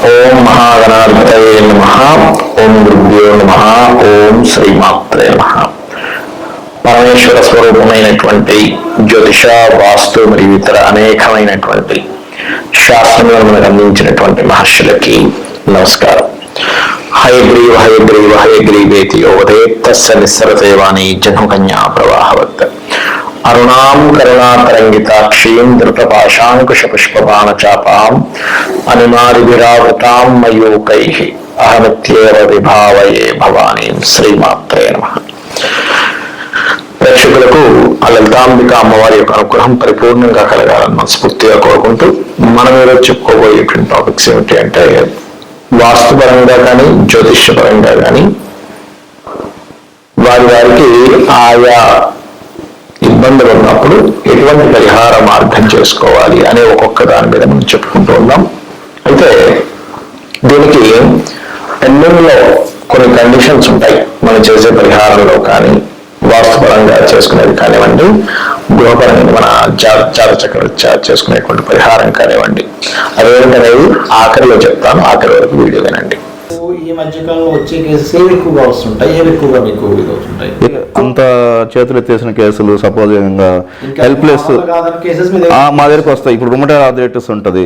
ఓం మహాగణాధిపతయే నమః. ఓం గురుభ్యో నమః. ఓం శ్రీమాత్రే నమః. పరమేశ్వర స్వరూపమైనటువంటి జ్యోతిష, వాస్తు మరియు ఇతర అనేకమైనటువంటి శాస్త్రములను మనకు అందించినటువంటి మహర్షులకి నమస్కారం. హయగ్రీవ హయగ్రీవ హయగ్రీవేతి యోవదే తస్య నిస్సరసేవాని జన్మకన్యా ప్రవాహవత్. అరుణాం కరుణాతరంగితాక్షీం ధృతపాశాంకుశ పుష్పబాణచాపాం అనుమాదిభిరావృతాం మయూకైః అహమిత్యేవ విభావయే భవానీం. శ్రీమాత్రే నమః. ప్రేక్షకులకు ఆ లలితాంబిక అమ్మవారి యొక్క అనుగ్రహం పరిపూర్ణంగా కలగాలని మనస్ఫూర్తిగా కోరుకుంటూ మనం ఈరోజు చెప్పుకోబోయేటువంటి టాపిక్స్ ఏమిటి అంటే, వాస్తుపరంగా కానీ జ్యోతిష్యపరంగా కానీ వారికి ఆయా ఇబ్బందులు ఉన్నప్పుడు ఎటువంటి పరిహార మార్గం చేసుకోవాలి అనే ఒక్కొక్క దాని మీద మనం చెప్పుకుంటూ ఉన్నాం. అయితే దీనికి ఎన్నెన్నో కొన్ని కండిషన్స్ ఉంటాయి. మనం చేసే పరిహారంలో కానీ, వాస్తుపరంగా చేసుకునేది కానివ్వండి, గృహపరంగా మన జాతచక్రరీత్యా చేసుకునేటువంటి పరిహారం కానివ్వండి, అదేంటనేది ఆఖరిలో చెప్తాను. ఆఖరి వరకు వీడియో వినండి. ఈ మధ్యకాలంలో వచ్చే కేసెస్ ఏవి ఎక్కువగా వస్తుంటాయి, ఏవి ఎక్కువగా మీకు అవుతుంటాయి? అంత చేతులు ఎత్తేసిన కేసులు, సపోజ్ హెల్ప్లెస్ మా దగ్గరకు వస్తాయి. ఇప్పుడు రుమటైడ్ ఆర్థరైటిస్ ఉంటుంది.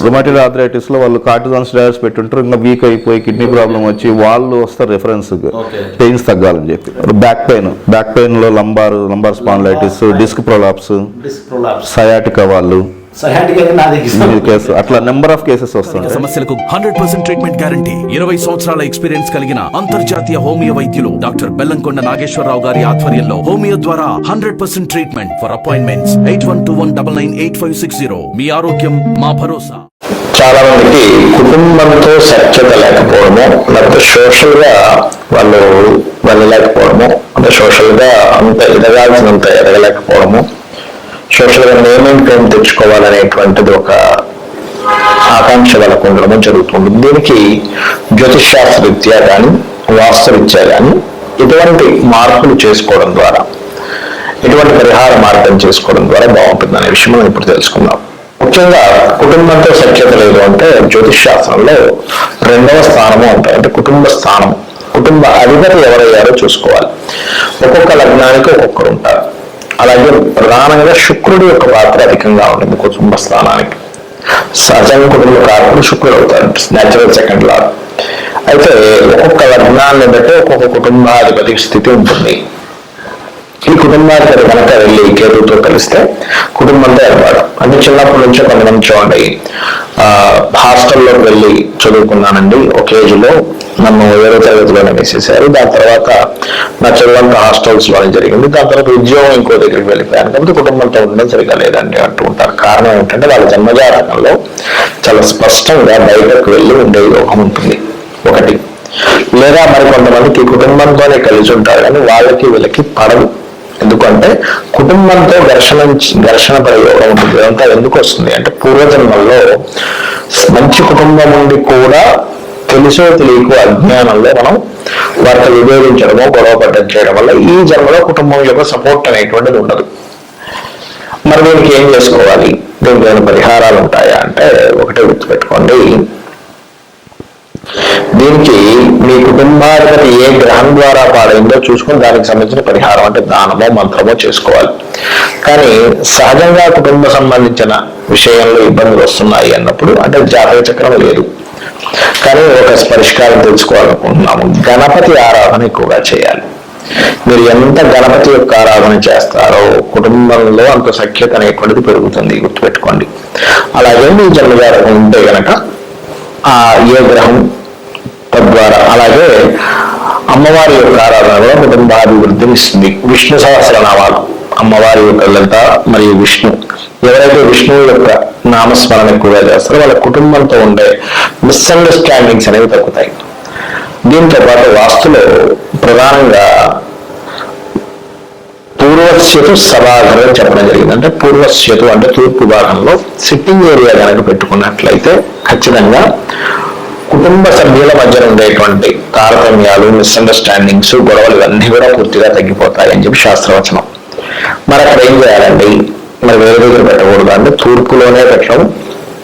రుమటైడ్ ఆర్థరైటిస్ లో వాళ్ళు కార్టిజాన్ స్టెరాయిడ్స్ పెట్టుంటారు, ఇంకా వీక్ అయిపోయి కిడ్నీ ప్రాబ్లం వచ్చి వాళ్ళు వస్తారు రెఫరెన్స్ పెయిన్స్ తగ్గాలని చెప్పి. బ్యాక్ పెయిన్ లో lumbar spondylitis, disc prolapse, sciatica వాళ్ళు అట్లా నెంబర్ ఆఫ్ కేసెస్ వస్తుంటాయి. సమస్యలకు 100% ట్రీట్మెంట్ గ్యారంటీ. 20 సంవత్సరాల ఎక్స్పీరియన్స్ కలిగిన అంతర్జాతీయ హోమియో వైద్యులు డాక్టర్ బెల్లంకొండ నాగేశ్వరరావు గారి ఆధ్వర్యంలో హోమియో ద్వారా 100% ట్రీట్మెంట్. For appointments 8121998560. మీ ఆరోగ్యం మా భరోసా. చాలా మందికి కుటుంబంతో సఖ్యత లేకపోవడము, లేకపోతే సోషల్ గా వాళ్ళు వెళ్ళలేకపోవడము, అంటే సోషల్ గా అంత ఎదగాల్సినంత ఎదగలేకపోవడము, సోషల్ గా నేమేం తెచ్చుకోవాలనేటువంటిది ఒక ఆకాంక్ష వాళ్ళకు ఉండడం జరుగుతుంది. దీనికి జ్యోతిష్ శాస్త్ర రీత్యా కానీ, వాస్తురీత్యా కానీ ఎటువంటి మార్పులు చేసుకోవడం ద్వారా, ఎటువంటి పరిహార మార్గం చేసుకోవడం ద్వారా బాగుంటుంది అనే విషయం మనం ఇప్పుడు తెలుసుకుందాం. ముఖ్యంగా కుటుంబంతో సఖ్యత లేదు అంటే జ్యోతిష్ శాస్త్రంలో 2వ స్థానము ఉంటాయి. అంటే కుటుంబ స్థానము, కుటుంబ అధిపతి ఎవరయ్యారో చూసుకోవాలి. ఒక్కొక్క లగ్నానికి ఒక్కొక్కరు ఉంటారు. అలాగే ప్రధానంగా శుక్రుడి యొక్క పాత్ర అధికంగా ఉంటుంది కుటుంబ స్థానానికి. సహజంగా కుటుంబ కారకుడు శుక్రుడు అవుతారు, న్యాచురల్ సెకండ్ లార్డ్. అయితే ఒక్కొక్క లగ్నాన్ని బట్టి ఒక్కొక్క కుటుంబాధిపతి స్థితి ఉంటుంది. ఈ కుటుంబాధిపతి కనుక వెళ్ళి కేతుతో కలిస్తే కుటుంబంతో ఏర్పాటు. అంటే చిన్నప్పటి నుంచే కొంతమంది చూడండి, హాస్టల్లోకి వెళ్ళి చదువుకున్నానండి, ఒక ఏజ్లో నన్ను 7వ తరగతిలోనే వేసేసారు, దాని తర్వాత నా చదువంతా హాస్టల్స్ లోనే జరిగింది, దాని తర్వాత ఉద్యోగం ఇంకో దగ్గరికి వెళ్ళిపోయాను, కాబట్టి కుటుంబంతో ఉండడం సరిగా లేదండి అంటూ ఉంటారు. కారణం ఏంటంటే వాళ్ళ జన్మజాతకంలో చాలా స్పష్టంగా బయటకు వెళ్ళి ఉండే యోగం ఉంటుంది ఒకటి. లేదా మరి కొంతమందికి కుటుంబంతోనే కలిసి ఉంటారు కానీ వాళ్ళకి వీళ్ళకి పడదు. ఎందుకంటే కుటుంబంతో ఘర్షణ ప్రయోగం ఉంటుంది. ఇదంతా ఎందుకు వస్తుంది అంటే, పూర్వజన్మల్లో మంచి కుటుంబం ఉండి కూడా తెలుసో తెలియకో అజ్ఞానంలో మనం వారితో విభేదించడమో గొడవ పడ్డం చేయడం వల్ల ఈ జన్మలో కుటుంబం యొక్క సపోర్ట్ అనేటువంటిది ఉండదు. మరి దీనికి ఏం చేసుకోవాలి, దీనికి ఏమైనా పరిహారాలు ఉంటాయా అంటే, ఒకటే గుర్తుపెట్టుకోండి, దీనికి మీ కుటుంబాధిపతి ఏ గ్రహం ద్వారా పాడైందో చూసుకుని దానికి సంబంధించిన పరిహారం అంటే దానమో మంత్రమో చేసుకోవాలి. కానీ సహజంగా కుటుంబ సంబంధించిన విషయంలో ఇబ్బందులు వస్తున్నాయి అన్నప్పుడు, అంటే జాతక చక్రం లేదు కానీ ఒక పరిష్కారం తెలుసుకోవాలనుకుంటున్నాము, గణపతి ఆరాధన ఎక్కువగా చేయాలి. మీరు ఎంత గణపతి యొక్క ఆరాధన చేస్తారో కుటుంబంలో అంత సఖ్యత అనేటువంటిది పెరుగుతుంది, గుర్తుపెట్టుకోండి. అలాగే మీ జన్మజాతకం ఉంటే గనక ఏ గ్రహం తద్వారా, అలాగే అమ్మవారి యొక్క ఆరాధన కూడా కుటుంబాభివృద్ధిని ఇస్తుంది. విష్ణు సహస్రనామాలు, అమ్మవారి యొక్క లలిత మరియు విష్ణు, ఎవరైతే విష్ణువు యొక్క నామస్మరణ ఎక్కువగా చేస్తారో వాళ్ళ కుటుంబంతో ఉండే మిస్అండర్స్టాండింగ్స్ అనేవి తగ్గుతాయి. దీంతో పాటు వాస్తులో ప్రధానంగా పూర్వస్యతు సభాగరం చెప్పడం జరిగింది. అంటే పూర్వస్యతు అంటే తూర్పు భాగంలో సిట్టింగ్ ఏరియా కనుక పెట్టుకున్నట్లయితే ఖచ్చితంగా కుటుంబ సభ్యుల మధ్య ఉండేటువంటి తారతమ్యాలు, మిస్అండర్స్టాండింగ్స్, గొడవలు ఇవన్నీ కూడా పూర్తిగా తగ్గిపోతాయి అని చెప్పి శాస్త్రవచనం. మరి అక్కడ ఏం చేయాలండి, మరి వేరే దగ్గర పెట్టకూడదు అంటే తూర్పులోనే పెట్టడం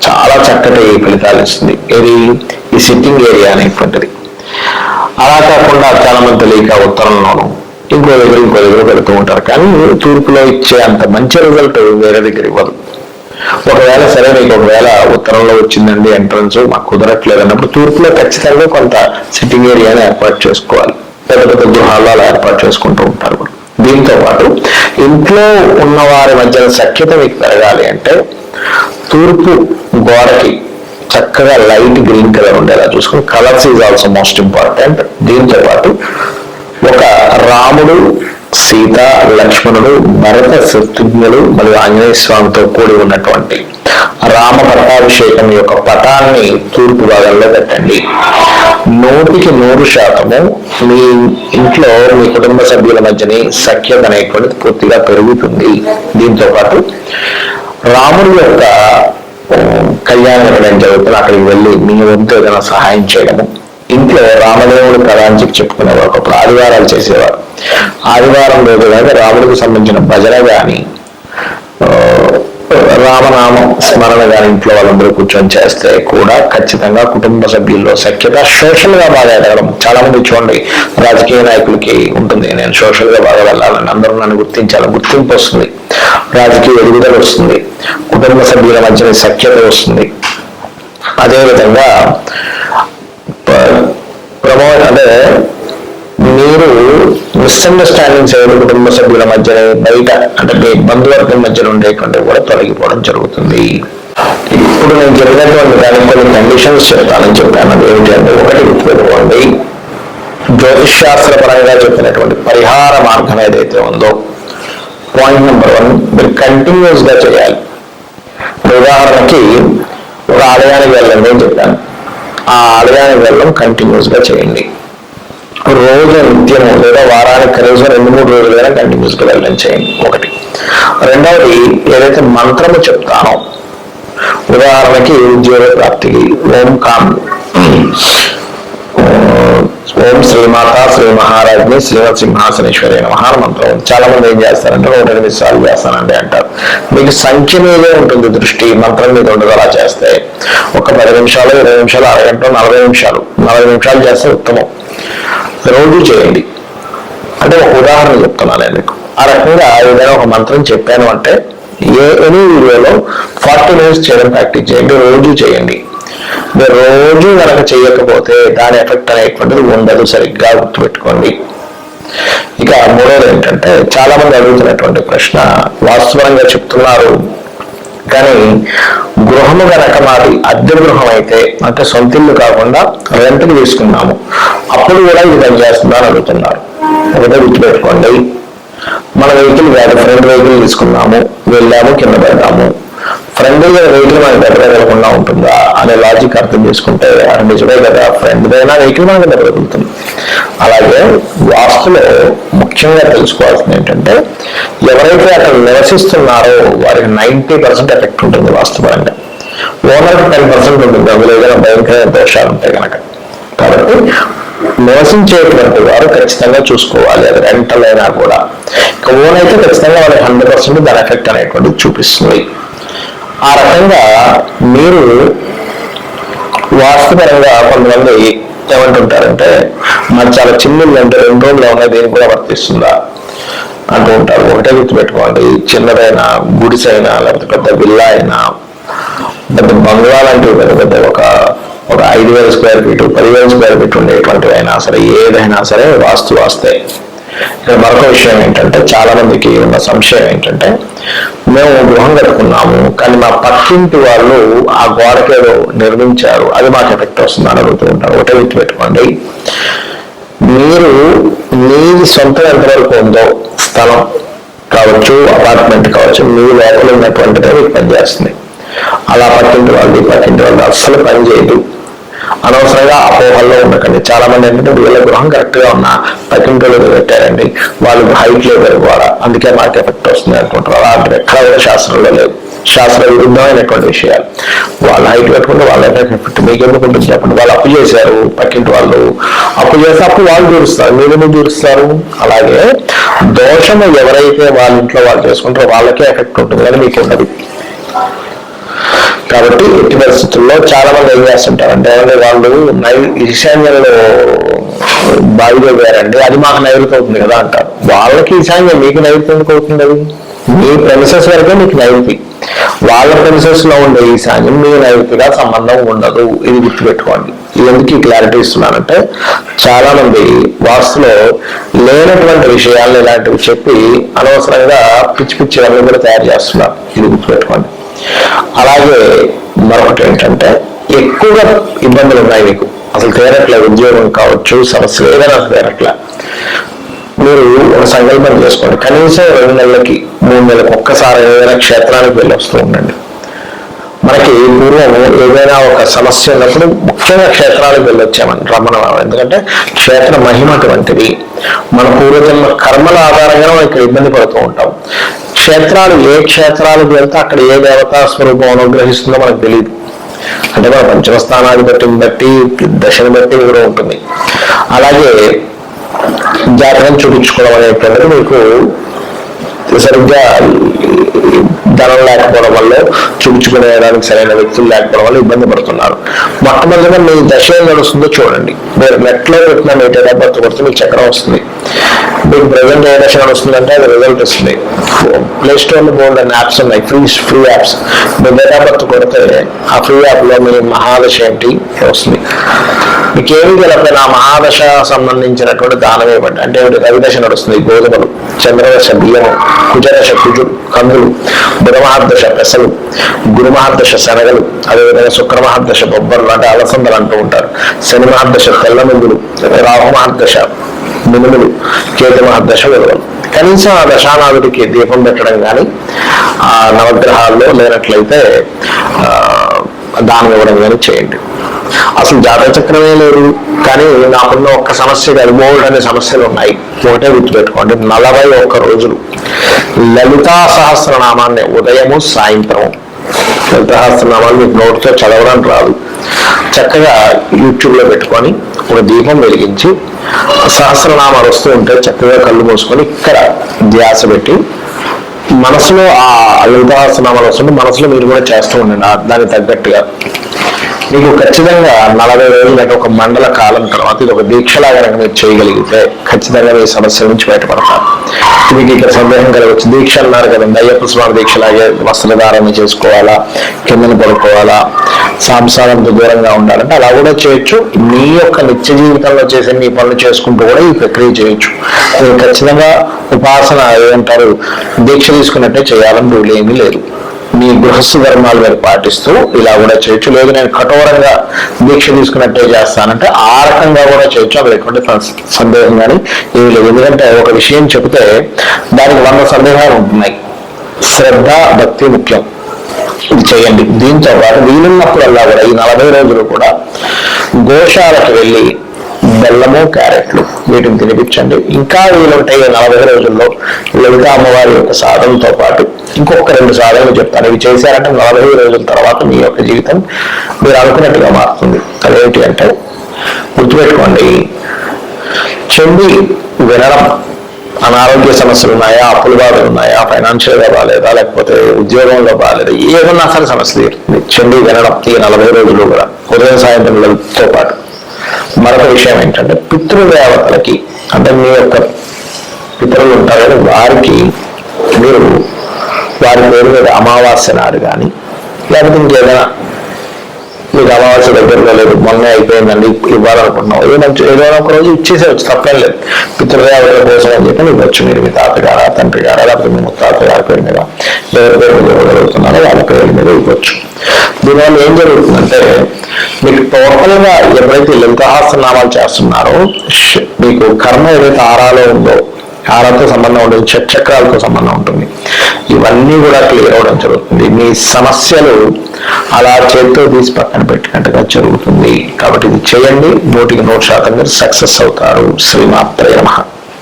చాలా చక్కటి ఫలితాలు ఇస్తుంది. ఇది ఈ సిట్టింగ్ ఏరియా అనేటువంటిది. అలా కాకుండా చాలా మంది తెలియక ఉత్తరంలోనూ ఇంకో దగ్గర పెడుతూ ఉంటారు, కానీ తూర్పులో ఇచ్చే అంత మంచి రిజల్ట్ వేరే దగ్గర ఇవ్వదు. ఒకవేళ సరే మీకు ఒకవేళ ఉత్తరంలో వచ్చిందండి ఎంట్రన్స్ మాకు కుదరట్లేదు అన్నప్పుడు తూర్పులో ఖచ్చితంగా కొంత సిట్టింగ్ ఏరియాని ఏర్పాటు చేసుకోవాలి. పెద్ద పెద్ద గృహాల్లో ఏర్పాటు చేసుకుంటూ ఉంటారు. దీంతో పాటు ఇంట్లో ఉన్న వారి మధ్య సఖ్యత మీకు పెరగాలి అంటే తూర్పు గోడకి చక్కగా లైట్ గ్రీన్ కలర్ ఉండేలా చూసుకుని, colours is also most important. దీంతో పాటు ఒక రాముడు, సీత, లక్ష్మణుడు, భరత, శత్రుఘ్నుడు మరియు ఆంజనేయ స్వామితో కూడి ఉన్నటువంటి రామ పట్టాభిషేకం యొక్క పటాన్ని తూర్పు భాగంలో పెట్టండి. 100% మీ ఇంట్లో మీ కుటుంబ సభ్యుల మధ్యని సఖ్యత అనేటువంటిది పూర్తిగా పెరుగుతుంది. దీంతో పాటు రాముడి యొక్క కళ్యాణం ఎక్కడైనా జరుగుతుంది అక్కడికి వెళ్ళి మీ వంతు ఏదైనా సహాయం చేయడము. ఇంట్లో రామదేవుడు ప్రధానికి చెప్పుకునేవారు, ఒకప్పుడు ఆదివారాలు చేసేవారు. ఆదివారం రోజు కానీ రాముడికి సంబంధించిన భజన కానీ రామనామం స్మరణ కానీ ఇంట్లో వాళ్ళందరూ కూర్చొని చేస్తే కూడా ఖచ్చితంగా కుటుంబ సభ్యుల్లో సఖ్యత, సోషల్ గా బాగా ఎదగడం. చాలా మంది చూడండి, రాజకీయ నాయకులకి ఉంటుంది, నేను సోషల్ గా బాగా వెళ్ళాలని, అందరూ నన్ను గుర్తించాలి, గుర్తింపు వస్తుంది, రాజకీయ ఎదుగుదల వస్తుంది, కుటుంబ సభ్యుల మధ్య సఖ్యత వస్తుంది. అదేవిధంగా అంటే మీరు మిస్అండర్స్టాండింగ్స్ ఏదో కుటుంబ సభ్యుల మధ్య బయట అంటే మీ బంధువర్గం మధ్యలో ఉండేటువంటివి కూడా తొలగిపోవడం జరుగుతుంది. ఇప్పుడు నేను చెప్పినటువంటి దానికి కొన్ని కండిషన్స్ చెప్తానని చెప్పాను. అది ఏమిటి అంటే, ఒకటి గుర్తుపెట్టుకోండి, జ్యోతిష్ శాస్త్ర పరంగా చెప్పినటువంటి పరిహార మార్గం ఏదైతే ఉందో, పాయింట్ నెంబర్ 1 మీరు కంటిన్యూస్ గా చేయాలి. ఉదాహరణకి ఒక ఆలయానికి వెళ్ళండి అని చెప్పాను, ఆ ఆలయానికి వెళ్ళడం కంటిన్యూస్ గా చేయండి. రోజు నిత్యము లేదా వారానికి కనీసం 2-3 రోజులైనా కంటిన్యూస్ గా వెళ్ళడం చేయండి. ఒకటి. రెండవది, ఏదైతే మంత్రము చెప్తానో, ఉదాహరణకి ఉద్యోగ ప్రాప్తికి ఓం శ్రీమాత శ్రీ మహారాజ్ని శ్రీమత్ సింహాసనేశ్వరి నమః మంత్రం. చాలా మంది ఏం చేస్తారంటే 108 సార్లు చేస్తానండి అంటారు. మీకు సంఖ్య మీదే ఉంటుంది దృష్టి, మంత్రం మీద ఉండదు. అలా చేస్తే ఒక 10 నిమిషాలు, 20 నిమిషాలు, అరగంట, 40 నిమిషాలు చేస్తే ఉత్తమం. రోజు చేయండి. అంటే ఒక ఉదాహరణ చెప్తున్నాను నేను మీకు. ఆ రకంగా ఏదైనా ఒక మంత్రం చెప్పాను అంటే ఎనీ వీడియోలో 40 మినిట్స్ చేయడం ప్రాక్టీస్ చేయండి, రోజు చేయండి. మీరు రోజు కనుక చేయకపోతే దాని ఎఫెక్ట్ అనేటువంటిది ఉండదు, సరిగ్గా గుర్తుపెట్టుకోండి. ఇక మూడోది ఏంటంటే, చాలా మంది అడుగుతున్నటువంటి ప్రశ్న, వాస్తవంగా చెప్తున్నారు కానీ గృహము కనుక మాది అద్దె గృహం అయితే, అంటే సొంత ఇల్లు కాకుండా రెంట్కి తీసుకున్నాము, అప్పుడు కూడా ఇది పనిచేస్తుందా అని అడుగుతున్నారు. ఒకటే గుర్తుపెట్టుకోండి, మన వెహికల్ కాదు, ఫ్రెండ్ వెహికల్ తీసుకున్నాము, వెళ్ళాము, కింద పెడతాము, ఫ్రెండ్ వెహికల్ మనకి దగ్గర వెళ్ళకుండా ఉంటుందా అనే లాజిక్ అర్థం చేసుకుంటే అది నిజమే కదా, ఫ్రెండ్ అయినా వెహికల్ మనకి దగ్గర వెళ్తుంది. అలాగే వాస్తులో ముఖ్యంగా తెలుసుకోవాల్సింది ఏంటంటే, ఎవరైతే అక్కడ నివసిస్తున్నారో వారికి 90% ఎఫెక్ట్ ఉంటుంది వాస్తుపరంగా. ఓనర్కి 10% ఉంటుంది, అందులో ఏదైనా భయంకరమైన దోషాలు ఉంటాయి కనుక. కాబట్టి నివసించేటువంటి వారు ఖచ్చితంగా చూసుకోవాలి, అది రెంటల్ అయినా కూడా. ఇక ఓన్ అయితే ఖచ్చితంగా వాళ్ళకి 100% దాని ఎఫెక్ట్ అనేటువంటిది చూపిస్తుంది. ఆ రకంగా మీరు వాస్తుపరంగా కొంతమంది ఏమంటుంటారంటే, మాకు చాలా చిన్న ఇల్లు అంటే 2 రూమ్లు ఉన్నాయి, దీనికి కూడా వర్తిస్తుందా అంటూ ఉంటారు. ఒకటే గుర్తుపెట్టుకోండి, చిన్నదైనా గుడిసైనా లేకపోతే పెద్ద విల్లా అయినా, పెద్ద బంగ్లా లాంటివి పెద్ద పెద్ద ఒక 5,000 స్క్వేర్ ఫీట్ 10,000 స్క్వేర్ ఫీట్ ఉండేటువంటివి అయినా సరే, ఏదైనా సరే వాస్తే. ఇక్కడ మరొక విషయం ఏంటంటే, చాలా మందికి ఉన్న సంశయం ఏంటంటే, మేము గృహం కట్టుకున్నాము కానీ మా పక్కింటి వాళ్ళు ఆ గోడకేదో నిర్మించారు, అది మాకు ఎఫెక్ట్ వస్తుందని అడుగుతూ ఉంటారు. ఒకటే గుర్తు పెట్టుకోండి, మీరు మీది సొంతం ఎంతవరకు ఉందో, స్థలం కావచ్చు, అపార్ట్మెంట్ కావచ్చు, మీ లోపల ఉన్నటువంటిదే మీకు పనిచేస్తుంది. అలా పక్కింటి వాళ్ళు అస్సలు పని చేయదు. అనవసరంగా అపోహల్లో ఉండకండి. చాలా మంది ఏంటంటే, వీళ్ళ గృహం కరెక్ట్ గా ఉన్నా పక్కింటి పెట్టారండి, వాళ్ళు హైట్ లేదు కూడా, అందుకే మాకు ఎఫెక్ట్ వస్తుంది అనుకుంటారు. అలాంటి ఎక్కడ కూడా శాస్త్రంలో లేదు. శాస్త్ర విరుద్ధమైనటువంటి విషయాలు. వాళ్ళు హైట్ పెట్టుకుంటే వాళ్ళ ఎఫెక్ట్ మీకు ఎందుకు ఉంటుంది చెప్పండి. వాళ్ళు అప్పు చేశారు, పక్కింటి వాళ్ళు అప్పు చేస్తే అప్పు వాళ్ళు తీరుస్తారు, మీరు ఎందుకు తీరుస్తారు? అలాగే దోషము ఎవరైతే వాళ్ళ ఇంట్లో వాళ్ళు చేసుకుంటారో వాళ్ళకే ఎఫెక్ట్ ఉంటుంది కానీ మీకు ఉండదు. కాబట్టి ఎట్టి పరిస్థితుల్లో చాలా మంది ఏం చేస్తుంటారు అంటే వాళ్ళు ఈశాన్యంలో బావిలో వేరండి, అది మాకు నైరుతి అవుతుంది కదా అంటారు. వాళ్ళకి ఈశాన్యం, మీకు నైరుతి ఎందుకు అవుతుంది? అది మీ ప్రెమిసెస్ వరకే మీకు నైరుతి, వాళ్ళ ప్రెమిసెస్ లో ఉండే ఈశాన్యం మీ నైరుతిగా సంబంధం ఉండదు. ఇది గుర్తుపెట్టుకోండి. ఎందుకు ఈ క్లారిటీ ఇస్తున్నానంటే చాలా మంది వాస్తులో లేనటువంటి విషయాలను ఇలాంటివి చెప్పి అనవసరంగా పిచ్చి పిచ్చి అన్ని కూడా తయారు చేస్తున్నారు. ఇది గుర్తుపెట్టుకోండి. అలాగే మరొకటి ఏంటంటే ఎక్కువగా ఇబ్బందులు ఉన్నాయి మీకు, అసలు తీరట్లేదు. ఉద్యోగం కావచ్చు, సమస్యలు ఏదైనా తీరట్లే. మీరు ఒక సంకల్పం చేసుకోండి, కనీసం 2 నెలలకి 3 నెలలకు ఒక్కసారి ఏదైనా క్షేత్రానికి వెళ్ళి వస్తూ ఉండండి. మనకి పూర్వం ఏదైనా ఒక సమస్య ఉన్నప్పుడు ముఖ్యంగా క్షేత్రాలకు వెళ్ళొచ్చామని రమ్మనం. ఎందుకంటే క్షేత్ర మహిమ అటువంటిది. మన పూర్వజన్మ కర్మల ఆధారంగా మనం ఇక్కడ ఇబ్బంది పడుతూ ఉంటాం. క్షేత్రాలు, ఏ క్షేత్రాలకు వెళ్తే అక్కడ ఏ దేవతా స్వరూపం అనుగ్రహిస్తుందో మనకు తెలియదు. అంటే మన పంచమ స్థానాధిపతిని బట్టి, దశని బట్టి కూడా ఉంటుంది. అలాగే జాతకం చూపించుకోవడం అనేటువంటిది మీకు సరిగ్గా ధనం లేకపోవడం వల్ల, చూపించుకునేదానికి సరైన వ్యక్తులు లేకపోవడం వల్ల ఇబ్బంది పడుతున్నారు. మొట్టమొదటిగా మీ దశ ఏం నడుస్తుందో చూడండి. మీరు నెట్లో పెట్టిన మీ డేట్ ఆఫ్ బర్త్ కొడితే మీకు చక్రం వస్తుంది. మీకు ప్రజెంట్ ఏ దశ నడుస్తుందంటే అది రిజల్ట్ వస్తుంది. ప్లే స్టోర్లో బోల్డ్ అనే యాప్స్ ఉన్నాయి, free apps. Me date of birth కొడితే ఆ ఫ్రీ యాప్లో మీ మహాదశ ఏంటి వస్తుంది. మీకు ఏమి తెలియకపోయినా ఆ మహాదశ సంబంధించినటువంటి దానం ఇవ్వండి. అంటే రవిదశ నడుస్తుంది, గోధుమలు, చంద్రదశ బియ్యము, కుజదశ కందులు, బుధ మహాదశ పెసలు, గురు మహాదశ శనగలు, అదేవిధంగా శుక్ర మహాదశ బొబ్బర్లు అంటే అలసందలు అంటూ ఉంటారు, శని మహాదశ తెల్లమిందులు, రాహు మహాదశ మినుములు, కేతు మహాదశ విలువలు. కనీసం ఆ దశానాథుడికి దీపం పెట్టడం కానీ, ఆ నవగ్రహాల్లో లేనట్లయితే దానం ఇవ్వడం కానీ చేయండి. అసలు జాతక చక్రమే లేదు, కానీ నాకున్న ఒక్క సమస్య కాదు, బోల్డ్ అనే సమస్యలు ఉన్నాయి. ఒకటే గుర్తుపెట్టుకోండి, 41 రోజులు లలితా సహస్రనామాన్ని ఉదయము సాయంత్రం, లలితా సహస్రనామాన్ని మీకు నోటితో చదవడం రాదు, చక్కగా యూట్యూబ్లో పెట్టుకొని ఒక దీపం వెలిగించి సహస్రనామాలు వస్తూ ఉంటే చక్కగా కళ్ళు మూసుకొని ఇక్కడ ధ్యాస పెట్టి మనసులో ఆ లలితా సహస్రనామాలు వస్తుంటే మనసులో మీరు కూడా చేస్తూ ఉండండి. దానికి తగ్గట్టుగా మీకు ఖచ్చితంగా 40 రోజులు అంటే ఒక మండల కాలం తర్వాత ఇది ఒక దీక్షలాగా మీరు చేయగలిగితే ఖచ్చితంగా మీ సమస్య నుంచి బయటపడతారు. మీకు ఇక్కడ సందేహం కలగవచ్చు, దీక్ష అన్నారు కదండి, అయ్యప్ప స్వామి దీక్షలాగే వస్త్రధారణ చేసుకోవాలా, కిందన పడుకోవాలా, సంసారంతో దూరంగా ఉండాలంటే అలా కూడా చేయొచ్చు. మీ యొక్క నిత్య జీవితంలో చేసే మీ పనులు చేసుకుంటూ కూడా ఈ ప్రక్రియ చేయొచ్చు. మీరు ఖచ్చితంగా ఉపాసన ఏమంటారు దీక్ష తీసుకున్నట్టే చేయాలని రూల్ ఏమీ లేదు. మీ గృహస్థ ధర్మాలు మీరు పాటిస్తూ ఇలా కూడా చేయొచ్చు. లేదు నేను కఠోరంగా దీక్ష తీసుకున్నట్టే చేస్తానంటే ఆ రకంగా కూడా చేయొచ్చు. అక్కడ ఎటువంటి సందేహం కానీ ఏమి లేదు. ఎందుకంటే ఒక విషయం చెబితే దానికి 100 సందేహాలు ఉంటున్నాయి. శ్రద్ధ, భక్తి ముఖ్యం. ఇది చేయండి. దీంతో పాటు వీలున్నప్పుడల్లా కూడా ఈ 40 రోజులు కూడా గోశాలకు వెళ్ళి బెల్లము, క్యారెట్లు వీటిని తినిపించండి. ఇంకా వీలుంటాయి 40 రోజుల్లో లలిత అమ్మవారి యొక్క సాధనతో పాటు ఇంకొక 2 సాధనలు చెప్తాను. ఇవి చేశారంటే 40 రోజుల తర్వాత మీ యొక్క జీవితం మీరు అనుకున్నట్టుగా మారుతుంది. అదేంటి అంటే గుర్తుపెట్టుకోండి, చండి వినడం. అనారోగ్య సమస్యలు ఉన్నాయా, అప్పుల బాధలు ఉన్నాయా, ఫైనాన్షియల్గా బాగాలేదా, లేకపోతే ఉద్యోగంలో బాగాలేదా, ఏమన్నా సరే సమస్య తీరుతుంది. చండి వినడం ఈ 40 రోజులు కూడా ఉదయం సాయంత్రంతో పాటు. మరొక విషయం ఏంటంటే పితృదేవతలకి, అంటే మీ యొక్క పితరులు ఉంటారు కదా, వారికి మీరు వారి పేరు మీద అమావాస్య నాడు కానీ లేకపోతే ఇంకేదైనా మీకు అమావాస్య దగ్గరలో లేదు, మొన్న అయిపోయిందండి ఇవ్వాలనుకుంటున్నాం, ఏదో ఒక రోజు ఇచ్చేసేవచ్చు, తప్పేం లేదు. పితృదేవతల కోసం అని చెప్పి ఇవ్వచ్చు. మీరు మీ తాతగారా, తండ్రి గారా, లేకపోతే మీ ముత్తాత గారి పేరు మీద ఎవరి పేరు మీద ఇవ్వగలుగుతున్నారో వాళ్ళ పేరు మీద ఇవ్వచ్చు. దీనివల్ల ఏం జరుగుతుందంటే మీకు టోటల్గా ఎప్పుడైతే లలితాసనామాలు చేస్తున్నారో మీకు కర్మ ఏదైతే ఆరాలో ఉందో, ఆరాతో సంబంధం ఉంటుంది, చక్రాలతో సంబంధం ఉంటుంది, ఇవన్నీ కూడా క్లియర్ అవడం జరుగుతుంది. మీ సమస్యలు అలా చేతితో తీసి పక్కన పెట్టినట్టుగా జరుగుతుంది. కాబట్టి ఇది చేయండి, 100% మీరు సక్సెస్ అవుతారు. శ్రీమాత్రే నమః.